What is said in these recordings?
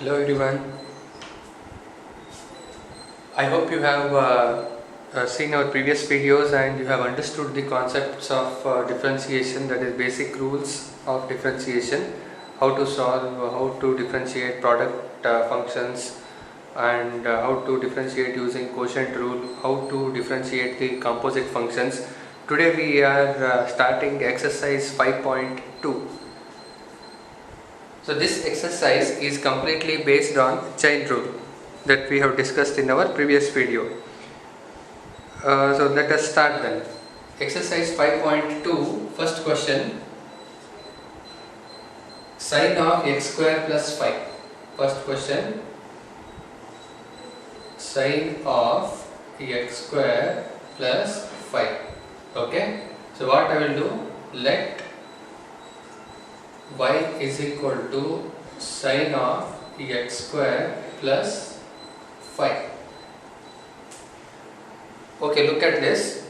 Hello everyone. I hope you have seen our previous videos and you have understood the concepts of differentiation, that is basic rules of differentiation, how to solve, how to differentiate product functions, and how to differentiate using quotient rule, how to differentiate the composite functions. Today we are starting exercise 5.2. So this exercise is completely based on chain rule that we have discussed in our previous video. So let us start then. Exercise 5.2, first question. Sine of x square plus 5. First question. Sine of x square plus 5. Okay. So what I will do? Let y is equal to sine of x square plus 5. Okay, look at this.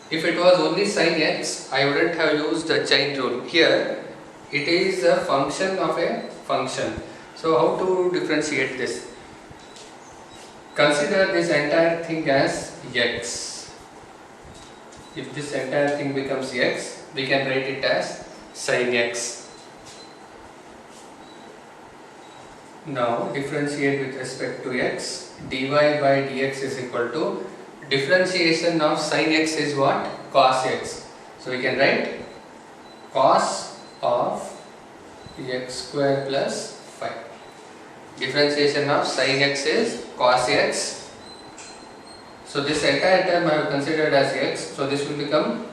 If it was only sine x, I wouldn't have used the chain rule. Here, it is a function of a function. So how to differentiate this? Consider this entire thing as x. If this entire thing becomes x, we can write it as sin x. Now differentiate with respect to x. Dy by dx is equal to differentiation of sin x is what? Cos x. So we can write cos of x square plus 5. Differentiation of sin x is cos x. So this entire term I have considered as x. So this will become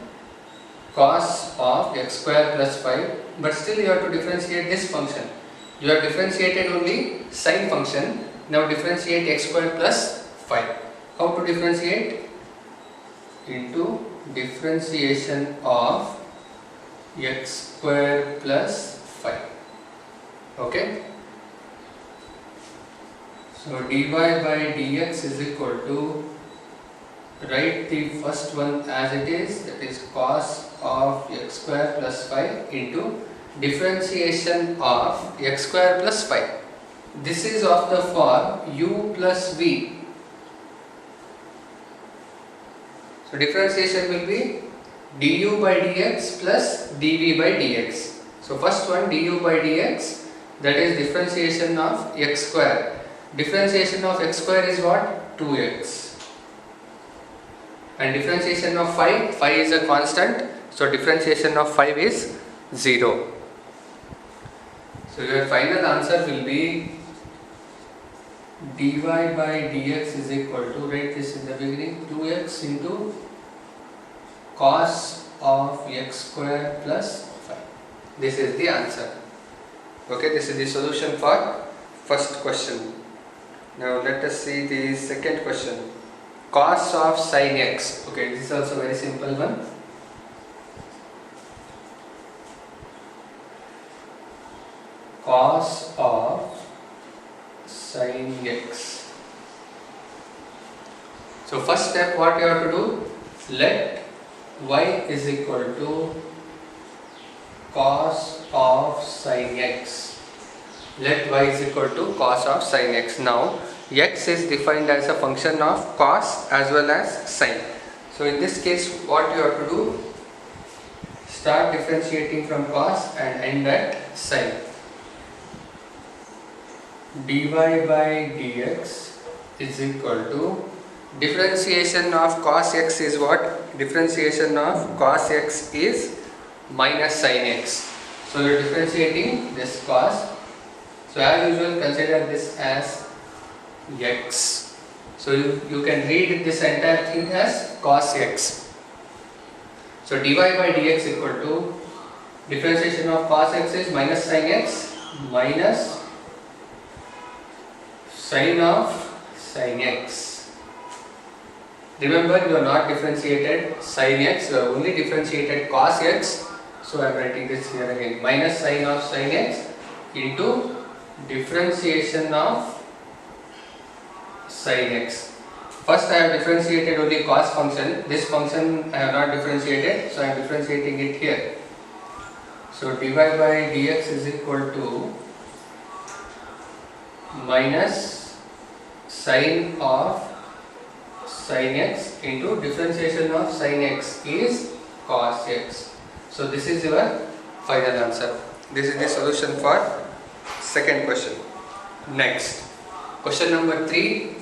cos of x square plus 5, but still you have to differentiate this function. You have differentiated only sine function, now differentiate x square plus 5. How to differentiate? Into differentiation of x square plus 5. Okay? So dy by dx is equal to, write the first one as it is, that is cos of x square plus 5 into differentiation of x square plus 5. This is of the form u plus v. So differentiation will be du by dx plus dv by dx. So first one du by dx, that is differentiation of x square. Differentiation of x square is what? 2x. And differentiation of 5 is a constant, so differentiation of 5 is 0. So your final answer will be dy by dx is equal to, write this in the beginning, 2x into cos of x square plus 5. This is the answer. Okay, this is the solution for first question. Now let us see the second question. Cos of sin x. Okay, this is also very simple one. Cos of sin x. So first step, what you have to do? Let y is equal to cos of sin x. Let y is equal to cos of sin x. Now x is defined as a function of cos as well as sin. So in this case, what you have to do? Start differentiating from cos and end at sin. Dy by dx is equal to, differentiation of cos x is what? Differentiation of cos x is minus sin x. So you are differentiating this cos. So as usual, consider this as x. So you can read this entire thing as cos x. So dy by dx equal to, differentiation of cos x is minus sin x minus sin of sin x. Remember, you are not differentiated sin x, you have only differentiated cos x. So I am writing this here again, minus sin of sin x into differentiation of sin x. First I have differentiated only cos function. This function I have not differentiated, so I am differentiating it here. So dy by dx is equal to minus sine of sin x into differentiation of sin x is cos x. So this is your final answer. This is the solution for second question. Next, question number 3.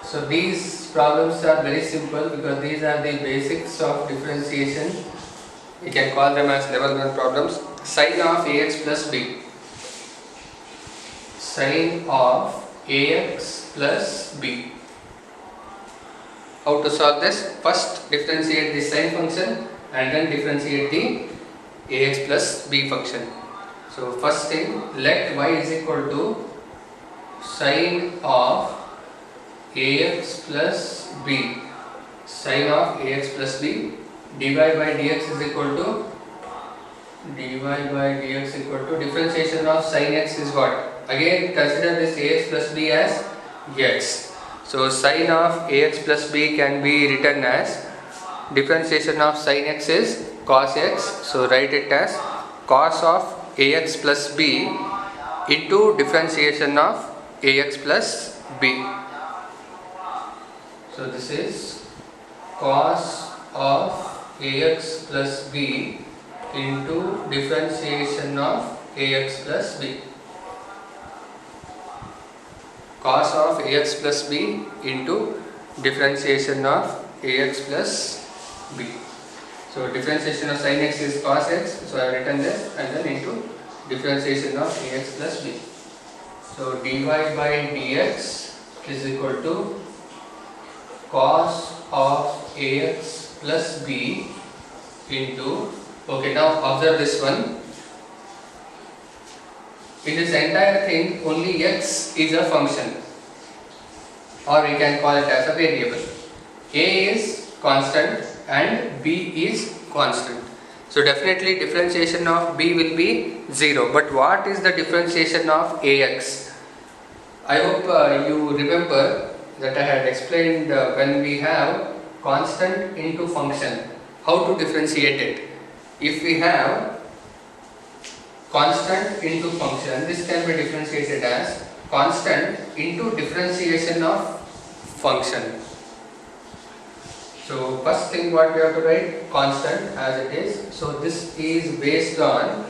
So these problems are very simple because these are the basics of differentiation. You can call them as level 1 problems. Sine of ax plus b. Sine of ax plus b. How to solve this? First differentiate the sine function and then differentiate the ax plus b function. So first thing, let y is equal to sine of ax plus b. Sine of ax plus b. dy by dx is equal to differentiation of sin x is what? Again consider this ax plus b as x. So sine of ax plus b can be written as differentiation of sin x is cos x. So write it as cos of ax plus b into differentiation of ax plus b. So this is cos of ax plus b into differentiation of ax plus b. Cos of ax plus b into differentiation of ax plus b. So differentiation of sin x is cos x, so I have written this, and then into differentiation of ax plus b. So dy by dx is equal to cos of ax plus b into, okay, now observe this one. In this entire thing, only x is a function, or we can call it as a variable. A is constant and b is constant. So definitely differentiation of b will be 0. But what is the differentiation of ax? I hope you remember that I had explained when we have constant into function, how to differentiate it. If we have constant into function, this can be differentiated as constant into differentiation of function. So first thing what we have to write, constant as it is. So this is based on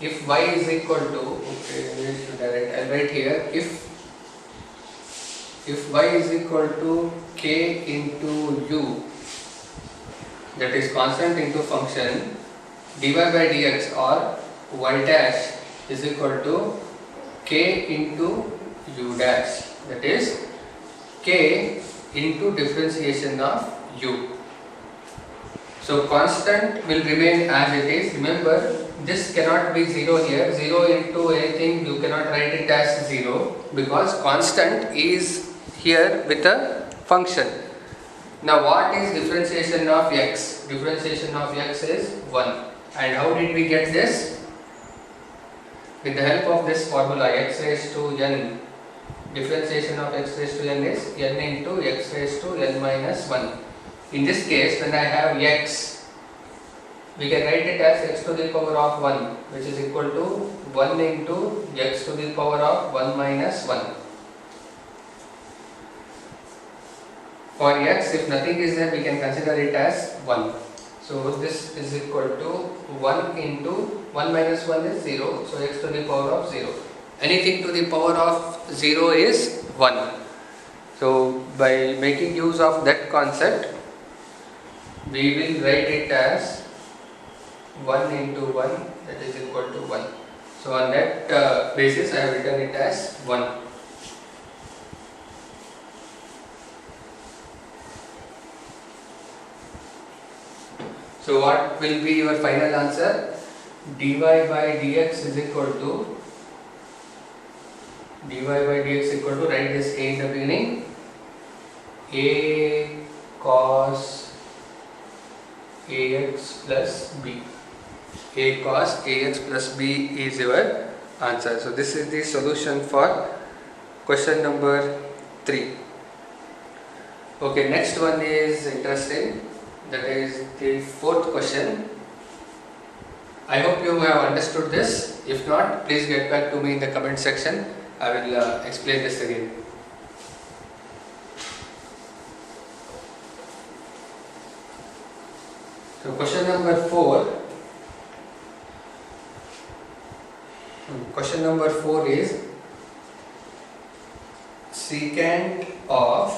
if y is equal to, okay, I'll write here, if y is equal to k into u, that is constant into function, dy by dx or y dash is equal to k into u dash, that is k into differentiation of u. So constant will remain as it is. Remember, this cannot be 0 here. 0 into anything you cannot write it as 0 because constant is here with a function. Now what is differentiation of x? Differentiation of x is 1. And how did we get this? With the help of this formula, x raised to n, differentiation of x raised to n is n into x raised to n minus 1. In this case, when I have x, we can write it as x to the power of 1, which is equal to 1 into x to the power of 1 minus 1. For x, if nothing is there, we can consider it as 1. So this is equal to 1 into 1 minus 1 is 0, so x to the power of 0. Anything to the power of 0 is 1. So by making use of that concept, we will write it as 1 into 1, that is equal to 1. So on that basis I have written it as 1. So what will be your final answer? Dy by dx is equal to write this a in the beginning, a cos ax plus b. A cos ax plus b is your answer. So this is the solution for question number 3. Okay, next one is interesting. That is the 4th question. I hope you have understood this. If not, please get back to me in the comment section. I will explain this again. So question number 4. Question number 4 is secant of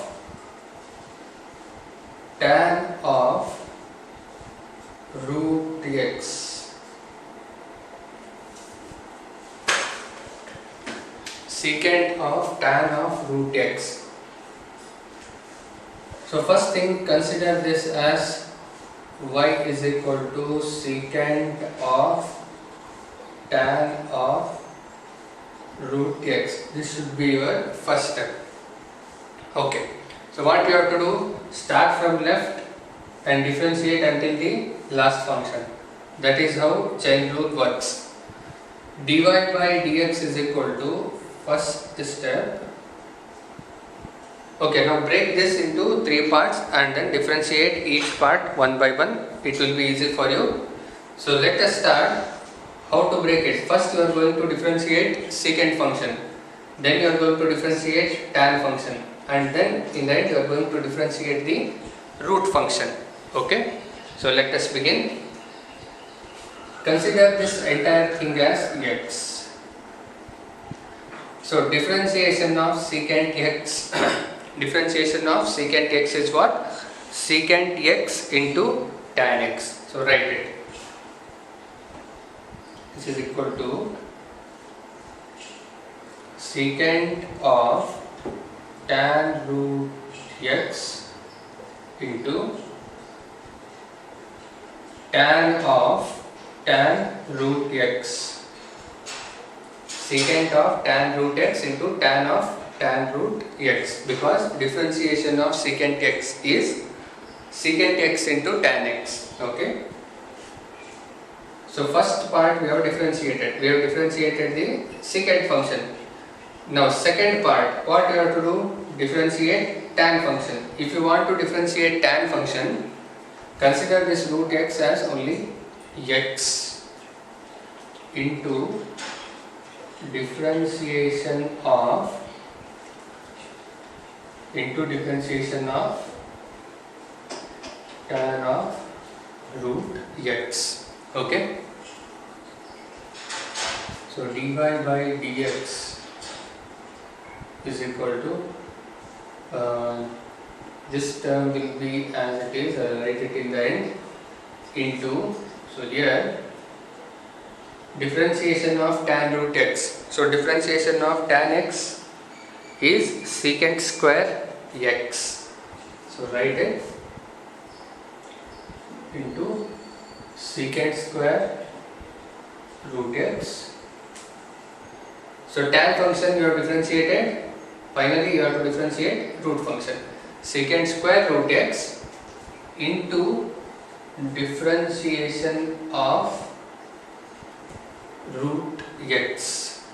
tan of root x. Secant of tan of root x. So first thing, consider this as y is equal to secant of tan of root x. This should be your first step. Okay. So what we have to do? Start from left and differentiate until the last function. That is how chain rule works. dy by dx is equal to first step. Okay, now break this into 3 parts and then differentiate each part one by one. It will be easy for you. So let us start. How to break it? First you are going to differentiate secant function. Then you are going to differentiate tan function. And then in the end you are going to differentiate the root function. Okay? So let us begin. Consider this entire thing as x. So differentiation of secant x differentiation of secant x is what? Secant x into tan x. So write it. This is equal to secant of tan root x into tan of tan root x. Secant of tan root x into tan of tan root x, because differentiation of secant x is secant x into tan x. Okay. So first part we have differentiated. We have differentiated the secant function. Now second part, what you have to do? Differentiate tan function. If you want to differentiate tan function, consider this root x as only x into differentiation of tan of root x. Okay. So dy by dx is equal to this term will be as it is. I will write it in the end into, so here differentiation of tan root x. So differentiation of tan x is secant square x. So write it into secant square root x. So tan function you have differentiated. Finally you have to differentiate root function. Secant square root x into differentiation of root x.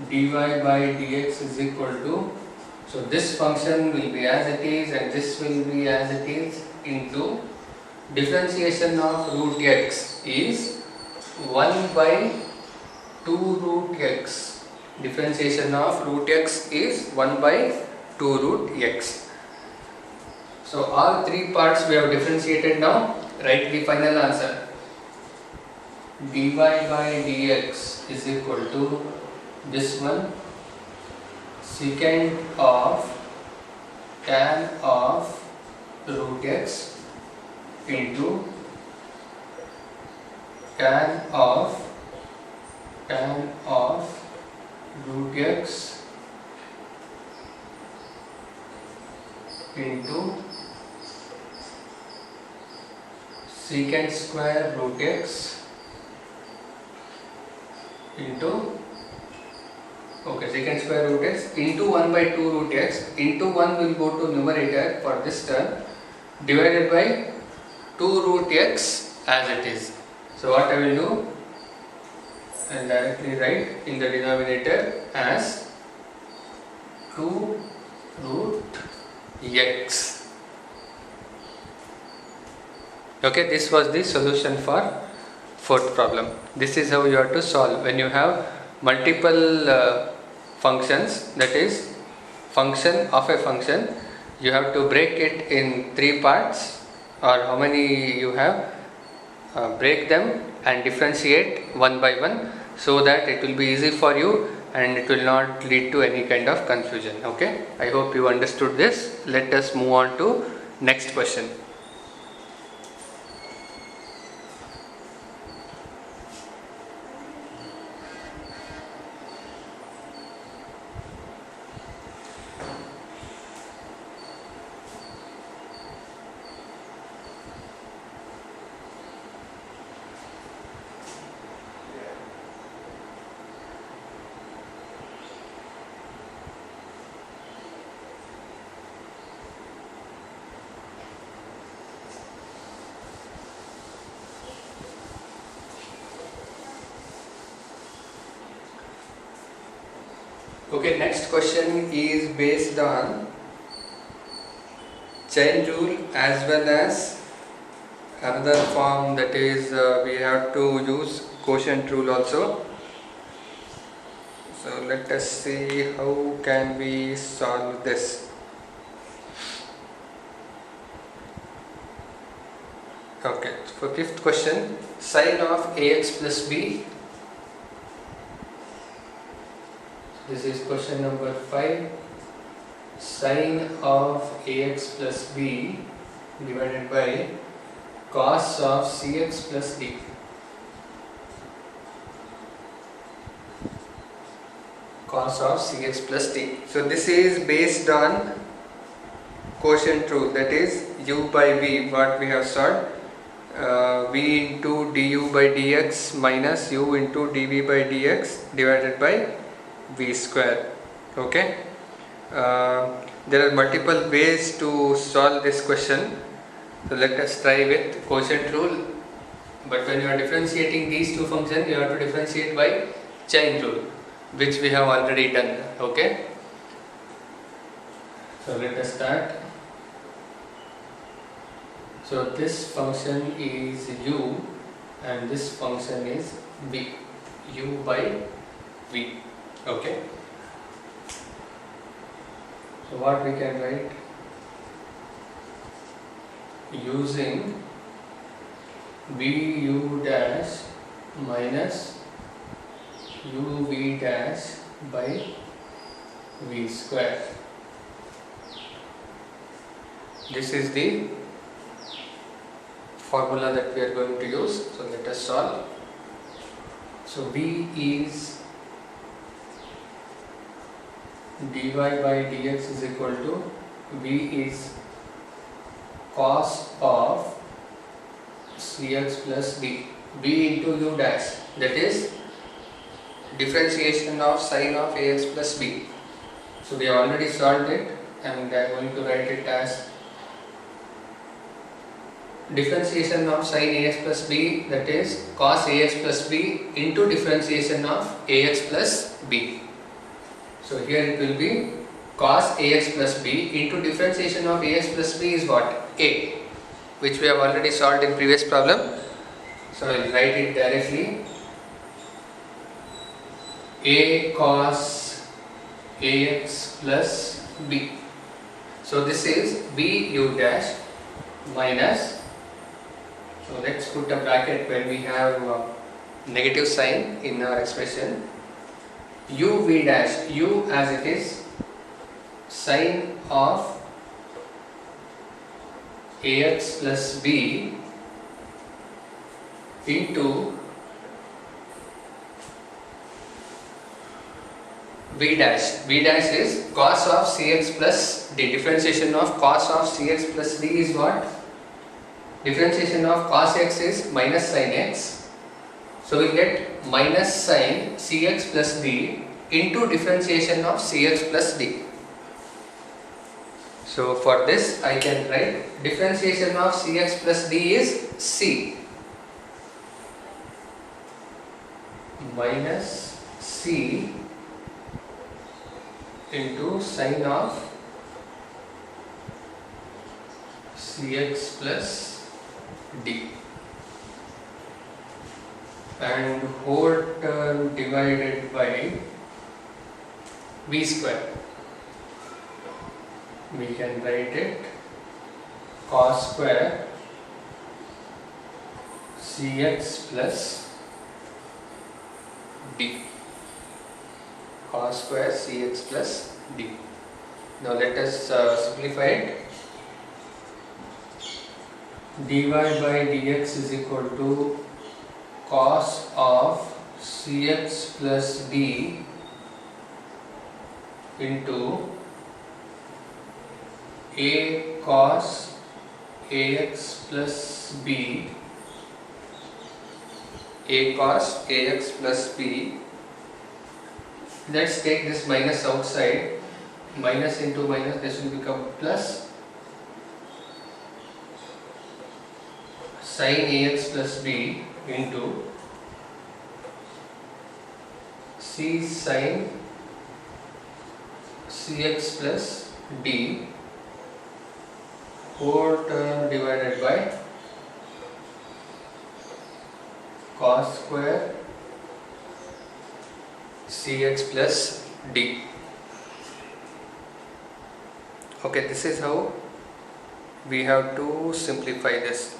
dy by dx is equal to, so this function will be as it is and this will be as it is, into differentiation of root x is 1 by 2 root x. Differentiation of root x is 1 by 2 root x. So all 3 parts we have differentiated now. Write the final answer. dy by dx is equal to this one, secant of tan of root x into tan of root x into secant square root x into, okay, secant square root x into 1 by 2 root x, into 1 will go to numerator for this term, divided by 2 root x as it is. So what I will do, I will directly write in the denominator as 2 root x. Okay, this was the solution for fourth problem. This is how you have to solve when you have multiple functions, that is function of a function. You have to break it in 3 parts, or how many you have, break them and differentiate one by one, so that it will be easy for you and it will not lead to any kind of confusion. Okay, I hope you understood this. Let us move on to next question. Okay, next question is based on chain rule as well as another form, that is we have to use quotient rule also. So let us see how can we solve this. Okay, for fifth question, sine of ax plus b. This is question number 5. Sine of ax plus b divided by cos of cx plus d. Cos of cx plus d. So this is based on quotient rule, that is u by v, what we have solved. V into du by dx minus u into dv by dx divided by v square. Okay, there are multiple ways to solve this question, so let us try with quotient rule. But when you are differentiating these two functions, you have to differentiate by chain rule, which we have already done. Okay, so let us start. So this function is u and this function is v, u by v. Okay, so what we can write, using vu dash minus uv dash by v square. This is the formula that we are going to use. So let us solve. So v is dy by dx is equal to, v is cos of cx plus d, v into u dash, that is differentiation of sine of ax plus b. So we have already solved it, and I am going to write it as differentiation of sine ax plus b, that is cos ax plus b into differentiation of ax plus b. So here it will be cos ax plus b into differentiation of ax plus b is what? A, which we have already solved in previous problem. So I will write it directly. A cos ax plus b. So this is b u dash minus, so let's put a bracket when we have negative sign in our expression, u v dash, u as it is sine of ax plus b into v dash. V dash is cos of cx plus d. Differentiation of cos of cx plus d is what? Differentiation of cos x is minus sin x. So we get minus sin cx plus d into differentiation of cx plus d. So for this I can write differentiation of cx plus d is c minus c into sin of cx plus d. and whole term divided by v square. We can write it cos square cx plus d. Cos square cx plus d. Now let us simplify it. dy by dx is equal to cos of cx plus d into a cos ax plus b, a cos ax plus b. Let's take this minus outside. Minus into minus, this will become plus sin ax plus b into c sin cx plus d whole term divided by cos square cx plus d. Okay, this is how we have to simplify this.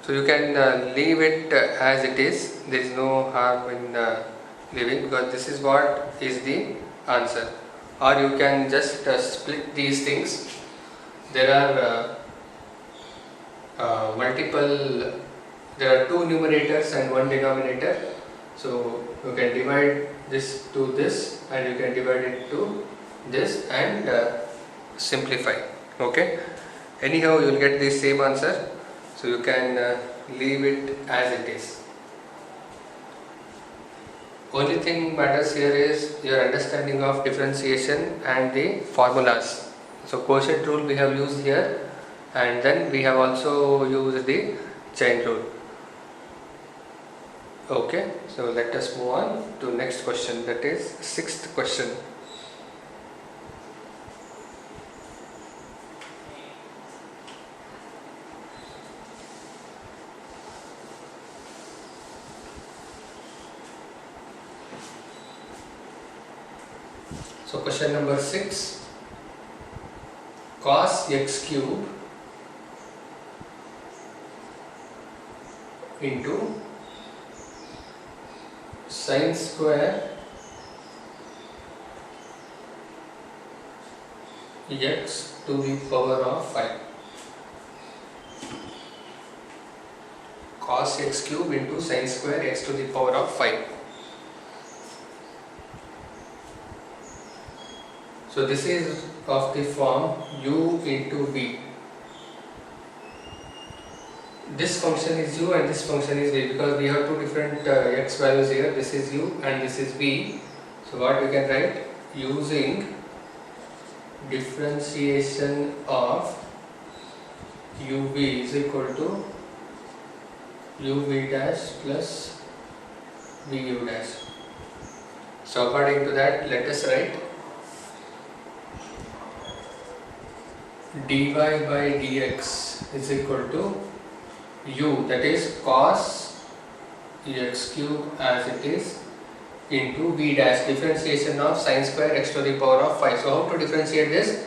So you can leave it as it is. There is no harm in leaving, because this is what is the answer. Or you can just split these things. There are there are two numerators and one denominator. So you can divide this to this and you can divide it to this and simplify. Okay. Anyhow, you will get the same answer. So you can leave it as it is. Only thing matters here is your understanding of differentiation and the formulas. So quotient rule we have used here, and then we have also used the chain rule. Okay, so let us move on to next question, that is sixth question. So question number 6, cos x cube into sin square x to the power of 5. Cos x cube into sin square x to the power of 5. So this is of the form u into v. This function is u and this function is v, because we have two different x values here. This is u and this is v. So what we can write, using differentiation of uv is equal to uv dash plus vu dash. So according to that, let us write dy by dx is equal to u, that is cos x cube as it is, into v dash, differentiation of sin square x to the power of 5. So how to differentiate this?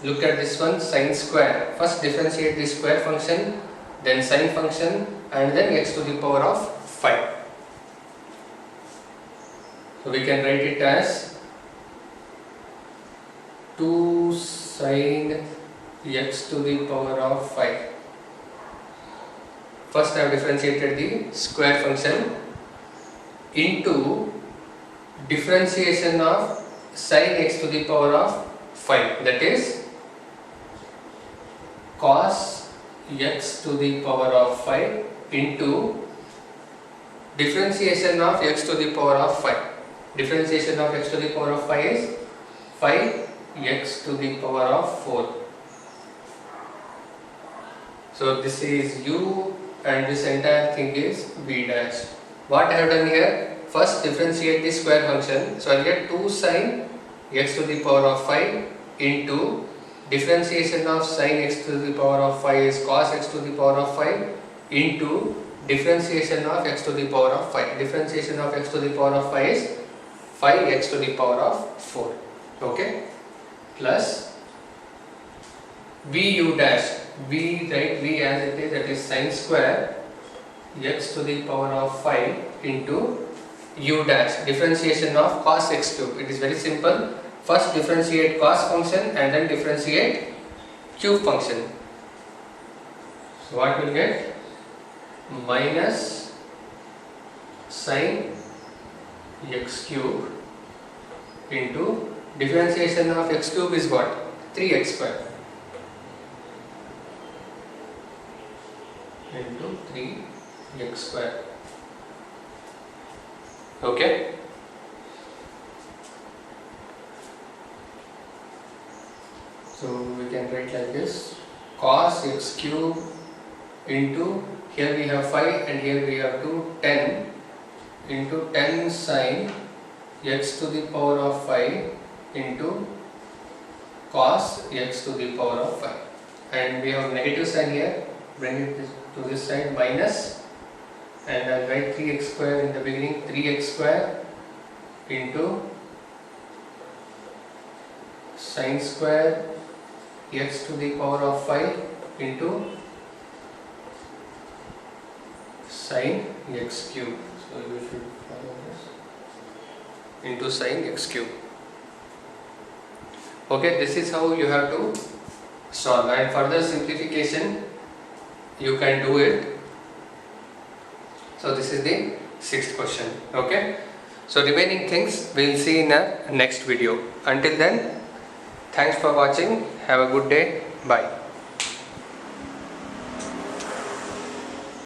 Look at this one, sin square. First differentiate the square function, then sin function, and then x to the power of 5. So we can write it as 2 sin x to the power of 5. First I have differentiated the square function into differentiation of sin x to the power of 5, that is cos x to the power of 5 into differentiation of x to the power of 5. Differentiation of x to the power of 5 is 5x to the power of 4. So this is u and this entire thing is v dash. What I have done here, first differentiate the square function. So I will get 2 sin x to the power of 5 into differentiation of sin x to the power of 5 is cos x to the power of 5 into differentiation of x to the power of 5. Differentiation of x to the power of 5 is 5x to the power of 4. Okay, plus vu dash, we write v as it is, that is sin square x to the power of 5 into u dash, differentiation of cos x cube. It is very simple. First differentiate cos function and then differentiate cube function. So what will get? Minus sin x cube into differentiation of x cube is what? 3x square into 3x square. Okay. So we can write like this: cos x cube into, here we have 5 and here we have 2, 10 into 10 sin x to the power of 5 into cos x to the power of 5. And we have negative sign here, bring it to this side, minus, and I'll write 3x square in the beginning, 3x square into sin square x to the power of 5 into sin x cube. So you should follow this, into sin x cube. Okay, this is how you have to solve, and further simplification you can do it. So this is the 6th question. Okay, so remaining things we will see in a next video. Until then, thanks for watching. Have a good day. Bye.